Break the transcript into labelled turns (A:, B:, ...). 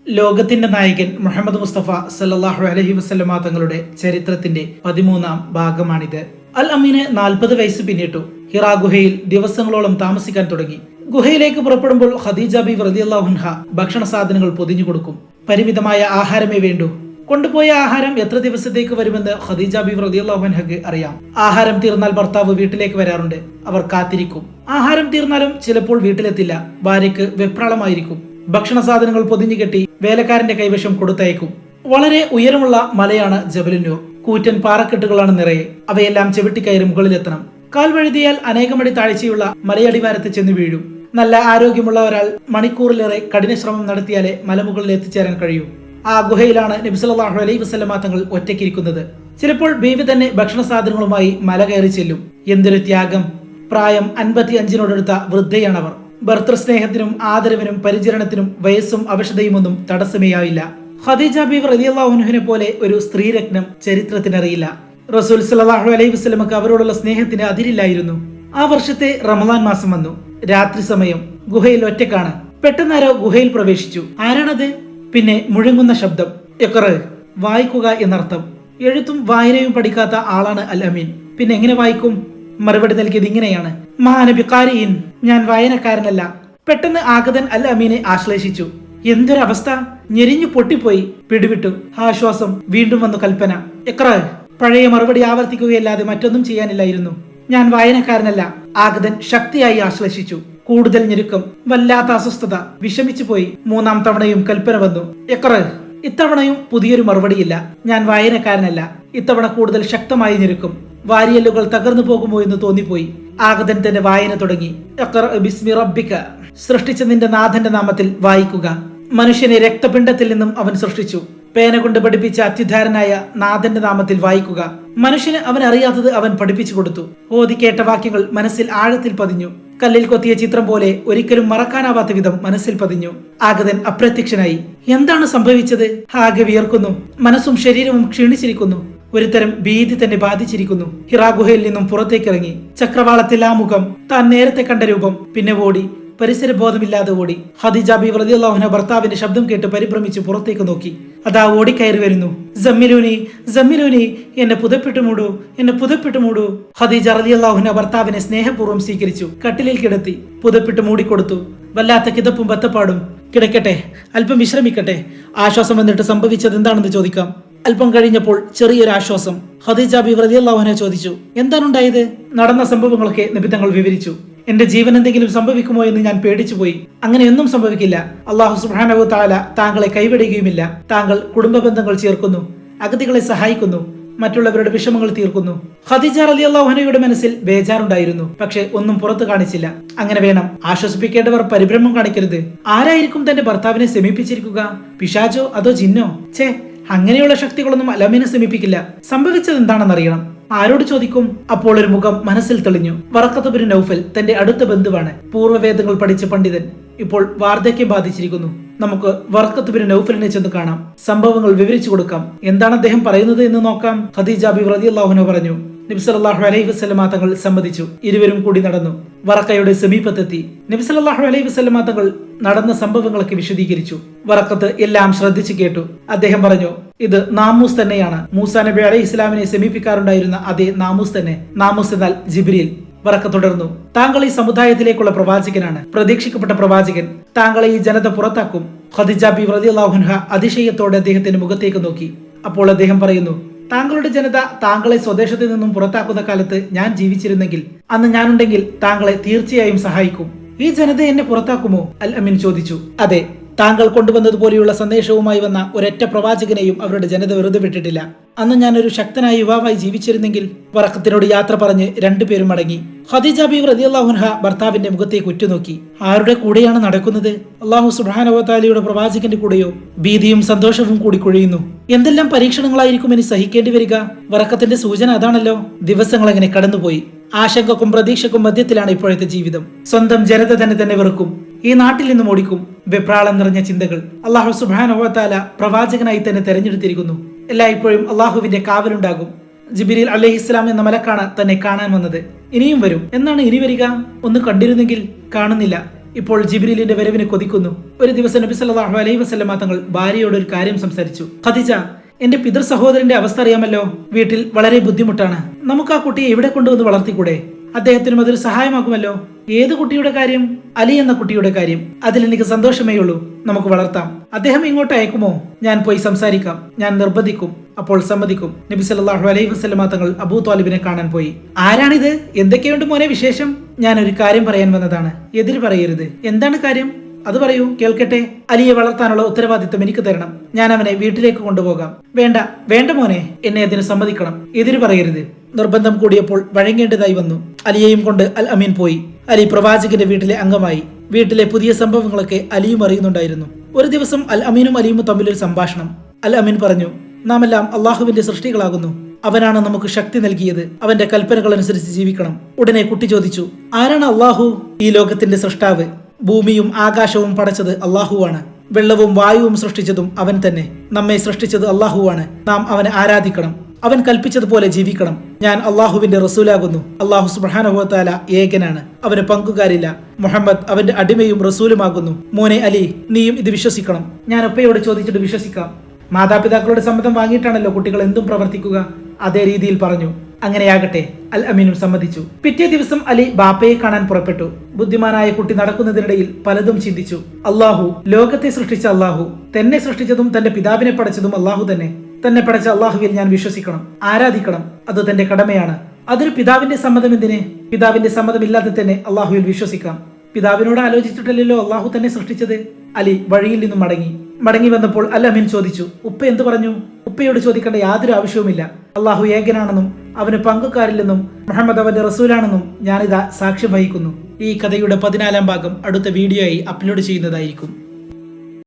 A: ലോകത്തിന്റെ നായകൻ മുഹമ്മദ് മുസ്തഫ സല്ലല്ലാഹു അലൈഹി വസല്ലമ തങ്ങളുടെ ചരിത്രത്തിന്റെ 13-ാം ഭാഗമാണിത്. അൽ അമീന് 40 വയസ്സ് പിന്നിട്ടു. ഹിറാ ഗുഹയിൽ ദിവസങ്ങളോളം താമസിക്കാൻ തുടങ്ങി. ഗുഹയിലേക്ക് പുറപ്പെടുമ്പോൾ ഖദീജ ബീവി റളിയല്ലാഹു അൻഹ ഭക്ഷണ സാധനങ്ങൾ പൊതിഞ്ഞു കൊടുക്കും. പരിമിതമായ ആഹാരമേ വേണ്ടൂ. കൊണ്ടുപോയ ആഹാരം എത്ര ദിവസത്തേക്ക് വരുമെന്ന് ഖദീജ ബീവി റളിയല്ലാഹു അൻഹയ്ക്ക് അറിയാം. ആഹാരം തീർന്നാൽ ഭർത്താവ് വീട്ടിലേക്ക് വരാറുണ്ട്. അവർ കാത്തിരിക്കും. ആഹാരം തീർന്നാലും ചിലപ്പോൾ വീട്ടിലെത്തില്ല. ഭാര്യയ്ക്ക് വെപ്രാളമായിരിക്കും. ഭക്ഷണ സാധനങ്ങൾ പൊതിഞ്ഞു കെട്ടി വേലക്കാരന്റെ കൈവശം കൊടുത്തയക്കും. വളരെ ഉയരമുള്ള മലയാണ് ജബലുന്നൂർ. കൂറ്റൻ പാറക്കെട്ടുകളാണ് നിറയെ. അവയെല്ലാം ചവിട്ടിക്കയറി മുകളിലെത്തണം. കാൽ വഴുതിയാൽ അനേകമടി താഴ്ചയുള്ള മലയടിവാരത്ത് ചെന്ന് വീഴും. നല്ല ആരോഗ്യമുള്ള ഒരാൾ മണിക്കൂറിലേറെ കഠിന ശ്രമം നടത്തിയാലേ മലമുകളിൽ എത്തിച്ചേരാൻ കഴിയൂ. ആ ഗുഹയിലാണ് നബി സല്ലല്ലാഹു അലൈഹി വസല്ലമ തങ്ങൾ ഒറ്റയ്ക്കിരിക്കുന്നത്. ചിലപ്പോൾ ബീവി തന്നെ ഭക്ഷണ സാധനങ്ങളുമായി മല കയറി ചെല്ലും. എന്തൊരു ത്യാഗം! പ്രായം 55-നോടടുത്ത വൃദ്ധയാണവർ. ഭർത്തൃസ്നേഹത്തിനും ആദരവിനും പരിചരണത്തിനും വയസ്സും അവശതയും ഒന്നും തടസ്സമേയാവില്ല. ഖദീജ ബീവി റളിയല്ലാഹു അൻഹയെ പോലെ ഒരു സ്ത്രീരത്നം ചരിത്രത്തിനറിയില്ല. റസൂൽ സല്ലല്ലാഹു അലൈഹി വസല്ലമക്ക് അവരോടുള്ള സ്നേഹത്തിന് അതിരില്ലായിരുന്നു. ആ വർഷത്തെ റമളാൻ മാസം വന്നു. രാത്രി സമയം. ഗുഹയിൽ ഒറ്റക്കാണ്. പെട്ടെന്നാരോ ഗുഹയിൽ പ്രവേശിച്ചു. ആരാണത്? പിന്നെ മുഴങ്ങുന്ന ശബ്ദം. ഇഖ്റ, വായിക്കുക എന്നർത്ഥം. എഴുത്തും വായനയും പഠിക്കാത്ത ആളാണ് അൽ അമീൻ. പിന്നെ എങ്ങനെ വായിക്കും? മറുപടി നൽകിയത് ഇങ്ങനെയാണ്: മാനബി ഖാരിയിൻ, ഞാൻ വായനക്കാരനല്ല. പെട്ടെന്ന് ആഗതൻ അൽ അമീനെ ആശ്ലേഷിച്ചു. എന്തൊരവസ്ഥ! ഞെരിഞ്ഞു പൊട്ടിപ്പോയി. പിടിവിട്ടു. ആശ്വാസം. വീണ്ടും വന്നു കൽപ്പന: ഇഖ്റ. പഴയ മറുപടി ആവർത്തിക്കുകയല്ലാതെ മറ്റൊന്നും ചെയ്യാനില്ലായിരുന്നു. ഞാൻ വായനക്കാരനല്ല. ആഗതൻ ശക്തിയായി ആശ്ലേഷിച്ചു. കൂടുതൽ ഞെരുക്കം, വല്ലാത്ത അസ്വസ്ഥത. വിഷമിച്ചു പോയി. 3-ാം തവണയും കൽപ്പന വന്നു: ഇഖ്റ. ഇത്തവണയും പുതിയൊരു മറുപടിയില്ല. ഞാൻ വായനക്കാരനല്ല. ഇത്തവണ കൂടുതൽ ശക്തമായി ഞെരുക്കം. വാരിയല്ലുകൾ തകർന്നു പോകുമോ എന്ന് തോന്നിപ്പോയി. ആഗതൻ തന്നെ വായന തുടങ്ങി: ഇഖ്റ ബിസ്മി റബ്ബിക. സൃഷ്ടിച്ച നിന്റെ നാഥന്റെ നാമത്തിൽ വായിക്കുക. മനുഷ്യനെ രക്തപിണ്ഡത്തിൽ നിന്നും അവൻ സൃഷ്ടിച്ചു. പേന കൊണ്ട് പഠിപ്പിച്ച അത്യുദ്ധാരനായ നാഥന്റെ നാമത്തിൽ വായിക്കുക. മനുഷ്യന് അവൻ അറിയാത്തത് അവൻ പഠിപ്പിച്ചു കൊടുത്തു. ഓതിക്കേട്ട വാക്യങ്ങൾ മനസ്സിൽ ആഴത്തിൽ പതിഞ്ഞു. കല്ലിൽ കൊത്തിയ ചിത്രം പോലെ ഒരിക്കലും മറക്കാനാവാത്ത വിധം മനസ്സിൽ പതിഞ്ഞു. ആഗതൻ അപ്രത്യക്ഷനായി. എന്താണ് സംഭവിച്ചത്? ആകെ വിയർക്കുന്നു. മനസ്സും ശരീരവും ക്ഷീണിച്ചിരിക്കുന്നു. ഒരുതരം ഭീതി തന്നെ ബാധിച്ചിരിക്കുന്നു. ഹിറാ ഗുഹയിൽ നിന്നും പുറത്തേക്കിറങ്ങി. ചക്രവാളത്തിൽ ആ മുഖം, താൻ നേരത്തെ കണ്ട രൂപം. പിന്നെ ഓടി. പരിസരബോധമില്ലാതെ ഓടി. ഖദീജ ബീവി റളിയല്ലാഹു അൻഹ ഭർത്താവിന്റെ ശബ്ദം കേട്ട് പരിഭ്രമിച്ച് പുറത്തേക്ക് നോക്കി. അതാ ഓടിക്കയറി വരുന്നു. സമ്മിലൂനി, സമ്മിലൂനി, എന്നെ പുതപ്പിട്ട് മൂടൂ, എന്നെ പുതപ്പിട്ട് മൂടൂ. ഖദീജ റളിയല്ലാഹു അൻഹ ഭർത്താവിനെ സ്നേഹപൂർവ്വം സ്വീകരിച്ചു. കട്ടിലിൽ കിടത്തി പുതപ്പിട്ട് മൂടിക്കൊടുത്തു. വല്ലാത്ത കിതപ്പും ബത്തപ്പാടും. കിടക്കട്ടെ, അല്പം വിശ്രമിക്കട്ടെ. ആശ്വാസം വന്നിട്ട് സംഭവിച്ചത് എന്താണെന്ന് ചോദിക്കാം. അല്പം കഴിഞ്ഞപ്പോൾ ചെറിയൊരു ആശ്വാസം. ഖദീജ ബീവി റളിയല്ലാഹു അൻഹ ചോദിച്ചു: എന്താണുണ്ടായത്? നടന്ന സംഭവങ്ങളൊക്കെ നബി തങ്ങൾ വിവരിച്ചു. എന്റെ ജീവൻ എന്തെങ്കിലും സംഭവിക്കുമോ എന്ന് ഞാൻ പേടിച്ചുപോയി. അങ്ങനെയൊന്നും സംഭവിക്കില്ല. അല്ലാഹു സുബ്ഹാനഹു വ തആല താങ്കളെ കൈവിടുകയുമില്ല. താങ്കൾ കുടുംബ ബന്ധങ്ങൾ ചേർക്കുന്നു, അഗതികളെ സഹായിക്കുന്നു, മറ്റുള്ളവരുടെ വിഷമങ്ങൾ തീർക്കുന്നു. ഖദീജ റളിയല്ലാഹു അൻഹയുടെ മനസ്സിൽ ബേജാറുണ്ടായിരുന്നു. പക്ഷെ ഒന്നും പുറത്തു കാണിച്ചില്ല. അങ്ങനെ വേണം. ആശ്വസിപ്പിക്കേണ്ടവർ പരിഭ്രമം കാണിക്കരുത്. ആരായിരിക്കും തന്റെ ഭർത്താവിനെ സമീപിച്ചിരിക്കുക? പിശാചോ അതോ ജിന്നോ? ഛേ, അങ്ങനെയുള്ള ശക്തികളൊന്നും അൽ അമീനെ സമീപിക്കില്ല. സംഭവിച്ചത് എന്താണെന്നറിയണം. ആരോട് ചോദിക്കും? അപ്പോൾ ഒരു മുഖം മനസ്സിൽ തെളിഞ്ഞു. വറഖത്ത് ബിൻ നൗഫൽ തന്റെ അടുത്ത ബന്ധുവാണ്. പൂർവ്വവേദങ്ങൾ പഠിച്ച പണ്ഡിതൻ. ഇപ്പോൾ വാർദ്ധക്യം ബാധിച്ചിരിക്കുന്നു. നമുക്ക് വറഖത്ത് ബിൻ നൗഫലിനെ ചെന്ന് കാണാം. സംഭവങ്ങൾ വിവരിച്ചു കൊടുക്കാം. എന്താണ് അദ്ദേഹം പറയുന്നത് എന്ന് നോക്കാം. ഖദീജ ബീവി റളിയല്ലാഹു അൻഹ പറഞ്ഞു. നബി സല്ലല്ലാഹു അലൈഹി വസല്ലമ തങ്ങൾ സമ്മതിച്ചു. ഇരുവരും കൂടി നടന്നു. വറഖയുടെ സമീപത്തെത്തി. നബി സല്ലല്ലാഹു അലൈഹി വസല്ലമ തങ്ങൾ നടന്ന സംഭവങ്ങളൊക്കെ വിശദീകരിച്ചു. വറഖത്ത് എല്ലാം ശ്രദ്ധിച്ചു കേട്ടു. അദ്ദേഹം പറഞ്ഞു: ഇത് നാമൂസ് തന്നെയാണ്. മൂസാ നബി അലൈഹി ഇസ്ലാമിനെ സമീപിക്കാറുണ്ടായിരുന്ന അതേ നാമൂസ് തന്നെ. നാമൂസ് എന്നാൽ ജിബ്രീൽ. വറഖത്ത് തുടർന്നു: താങ്കൾ ഈ സമുദായത്തിലേക്കുള്ള പ്രവാചകനാണ്, പ്രതീക്ഷിക്കപ്പെട്ട പ്രവാചകൻ. താങ്കളെ ഈ ജനത പുറത്താക്കും. ഖദീജ ബീവി റളിയല്ലാഹു അൻഹ അതിശയത്തോടെ അദ്ദേഹത്തിന്റെ മുഖത്തേക്ക് നോക്കി. അപ്പോൾ അദ്ദേഹം പറയുന്നു: താങ്കളുടെ ജനത താങ്കളെ സ്വദേശത്തിൽ നിന്നും പുറത്താക്കുന്ന കാലത്ത് ഞാൻ ജീവിച്ചിരുന്നെങ്കിൽ, അന്ന് ഞാനുണ്ടെങ്കിൽ താങ്കളെ തീർച്ചയായും സഹായിക്കും. ഈ ജനത എന്നെ പുറത്താക്കുമോ? അൽ അമീൻ ചോദിച്ചു. അതെ, താങ്കൾ കൊണ്ടുവന്നതുപോലെയുള്ള സന്ദേശവുമായി വന്ന ഒരൊറ്റ പ്രവാചകനെയും അവരുടെ ജനത വെറുതെ വിട്ടിട്ടില്ല. അന്ന് ഞാനൊരു ശക്തനായ യുവാവായി ജീവിച്ചിരുന്നെങ്കിൽ. വറഖത്തിനോട് യാത്ര പറഞ്ഞ് രണ്ടുപേരും മടങ്ങി. ഖദീജ ബീവി റളിയല്ലാഹു അൻഹ ഭർത്താവിന്റെ മുഖത്തേക്ക് ഉറ്റുനോക്കി. ആരുടെ കൂടെയാണ് നടക്കുന്നത്? അല്ലാഹു സുബ്ഹാനഹു വ തആലയുടെ പ്രവാചകന്റെ കൂടെയോ? ഭീതിയും സന്തോഷവും കൂടി കുഴയുന്നു. എന്തെല്ലാം പരീക്ഷണങ്ങളായിരിക്കും ഇനി സഹിക്കേണ്ടി വരിക? വറഖത്തിന്റെ സൂചന അതാണല്ലോ. ദിവസങ്ങൾ അങ്ങനെ കടന്നുപോയി. ആശങ്കക്കും പ്രതീക്ഷക്കും മധ്യത്തിലാണ് ഇപ്പോഴത്തെ ജീവിതം. സ്വന്തം ജനത തന്നെ വെറുക്കും. ഈ നാട്ടിൽ നിന്നും ഓടിക്കും. വെപ്രാളം നിറഞ്ഞ ചിന്തകൾ. അല്ലാഹു സുബ്ഹാനഹു വ തആല പ്രവാചകനായി തന്നെ തെരഞ്ഞെടുത്തിരിക്കുന്നു. എല്ലായ്പ്പോഴും അള്ളാഹുവിന്റെ കാവലുണ്ടാകും. ജിബ്രീൽ അലൈഹിസ്സലാം എന്ന മലക്കാണ് തന്നെ കാണാൻ വന്നത്. ഇനിയും വരും. എന്നാണ് ഇനി വരിക? ഒന്ന് കണ്ടിരുന്നെങ്കിൽ. കാണുന്നില്ല. ഇപ്പോൾ ജിബ്രീലിന്റെ വരവിന് കൊതിക്കുന്നു. ഒരു ദിവസം നബി സല്ലല്ലാഹു അലൈഹി വസല്ലമ തങ്ങൾ ഭാര്യയോട് ഒരു കാര്യം സംസാരിച്ചു. ഖദീജ, എന്റെ പിതൃ സഹോദരന്റെ അവസ്ഥ അറിയാമല്ലോ. വീട്ടിൽ വളരെ ബുദ്ധിമുട്ടാണ്. നമുക്ക് ആ കുട്ടിയെ ഇവിടെ കൊണ്ടുവന്ന് വളർത്തിക്കൂടെ? അദ്ദേഹത്തിനും അതൊരു സഹായമാകുമല്ലോ. ഏത് കുട്ടിയുടെ കാര്യം? അലി എന്ന കുട്ടിയുടെ കാര്യം. അതിൽ എനിക്ക് സന്തോഷമേ ഉള്ളൂ. നമുക്ക് വളർത്താം. അദ്ദേഹം ഇങ്ങോട്ട് അയക്കുമോ? ഞാൻ പോയി സംസാരിക്കാം. ഞാൻ നിർബന്ധിക്കും. അപ്പോൾ സമ്മതിക്കും. നബി സല്ലല്ലാഹു അലൈഹി വസല്ലമ തങ്ങൾ അബൂ ത്വാലിബിനെ കാണാൻ പോയി. ആരാണിത്? എന്തൊക്കെയുണ്ട് മോനെ വിശേഷം? ഞാൻ ഒരു കാര്യം പറയാൻ വന്നതാണ്. എതിര് പറയരുത്. എന്താണ് കാര്യം? അത് പറയൂ, കേൾക്കട്ടെ. അലിയെ വളർത്താനുള്ള ഉത്തരവാദിത്തം എനിക്ക് തരണം. ഞാൻ അവനെ വീട്ടിലേക്ക് കൊണ്ടുപോകാം. വേണ്ട വേണ്ട മോനെ, എന്നെ അതിന് സമ്മതിക്കണം. എതിര് പറയരുത്. നിർബന്ധം കൂടിയപ്പോൾ വഴങ്ങേണ്ടതായി വന്നു. അലിയെയും കൊണ്ട് അൽ അമീൻ പോയി. അലി പ്രവാചകന്റെ വീട്ടിലെ അംഗമായി. വീട്ടിലെ പുതിയ സംഭവങ്ങളൊക്കെ അലിയും അറിയുന്നുണ്ടായിരുന്നു. ഒരു ദിവസം അൽ അമീനും അലിയും തമ്മിലൊരു സംഭാഷണം. അൽ അമീൻ പറഞ്ഞു, നാം എല്ലാം അള്ളാഹുവിന്റെ സൃഷ്ടികളാകുന്നു. അവനാണ് നമുക്ക് ശക്തി നൽകിയത്. അവന്റെ കൽപ്പനകൾ അനുസരിച്ച് ജീവിക്കണം. ഉടനെ കുട്ടി ചോദിച്ചു, ആരാണ് അള്ളാഹു? ഈ ലോകത്തിന്റെ സൃഷ്ടാവ്. ഭൂമിയും ആകാശവും പടച്ചത് അള്ളാഹുവാണ്. വെള്ളവും വായുവും സൃഷ്ടിച്ചതും അവൻ തന്നെ. നമ്മെ സൃഷ്ടിച്ചത് അള്ളാഹുവാണ്. നാം അവനെ ആരാധിക്കണം. അവൻ കൽപ്പിച്ചതുപോലെ ജീവിക്കണം. ഞാൻ അള്ളാഹുവിന്റെ റസൂലാകുന്നു. അള്ളാഹു സുബ്ഹാനഹു വ തആല ഏകനാണ്. അവന് പങ്കുകാരില്ല. മുഹമ്മദ് അവന്റെ അടിമയും റസൂലുമാകുന്നു. മോനെ അലി, നീയും ഇത് വിശ്വസിക്കണം. ഞാൻ ഉപ്പയോട് ചോദിച്ചിട്ട് വിശ്വസിക്കാം. മാതാപിതാക്കളുടെ സമ്മതം വാങ്ങിയിട്ടാണല്ലോ കുട്ടികൾ എന്തും പ്രവർത്തിക്കുക. അതേ രീതിയിൽ പറഞ്ഞു. അങ്ങനെയാകട്ടെ. അൽ അമീനും സമ്മതിച്ചു. പിറ്റേ ദിവസം അലി ബാപ്പയെ കാണാൻ പുറപ്പെട്ടു. ബുദ്ധിമാനായ കുട്ടി നടക്കുന്നതിനിടയിൽ പലതും ചിന്തിച്ചു. അള്ളാഹു, ലോകത്തെ സൃഷ്ടിച്ച അള്ളാഹു, തന്നെ സൃഷ്ടിച്ചതും തന്റെ പിതാവിനെ പടച്ചതും അള്ളാഹു തന്നെ. തന്നെ പടച്ച അള്ളാഹുവിൽ ഞാൻ വിശ്വസിക്കണം, ആരാധിക്കണം. അത് തന്റെ കടമയാണ്. അതിന് പിതാവിന്റെ സമ്മതം എന്തിന്? പിതാവിന്റെ സമ്മതമില്ലാതെ തന്നെ അള്ളാഹുവിൽ വിശ്വസിക്കാം. പിതാവിനോട് ആലോചിച്ചിട്ടല്ലോ അള്ളാഹു തന്നെ സൃഷ്ടിച്ചത്. അലി വഴിയിൽ നിന്നും മടങ്ങി വന്നപ്പോൾ അൽ അമീൻ ചോദിച്ചു, ഉപ്പ എന്തു പറഞ്ഞു? ഉപ്പയോട് ചോദിക്കേണ്ട യാതൊരു ആവശ്യവുമില്ല. അള്ളാഹു ഏകനാണെന്നും അവന് പങ്കുകാരില്ലെന്നും മുഹമ്മദ് അവന്റെ റസൂലാണെന്നും ഞാനിതാ സാക്ഷ്യം വഹിക്കുന്നു. ഈ കഥയുടെ 14-ാം ഭാഗം അടുത്ത വീഡിയോയായി അപ്ലോഡ് ചെയ്യുന്നതായിരിക്കും.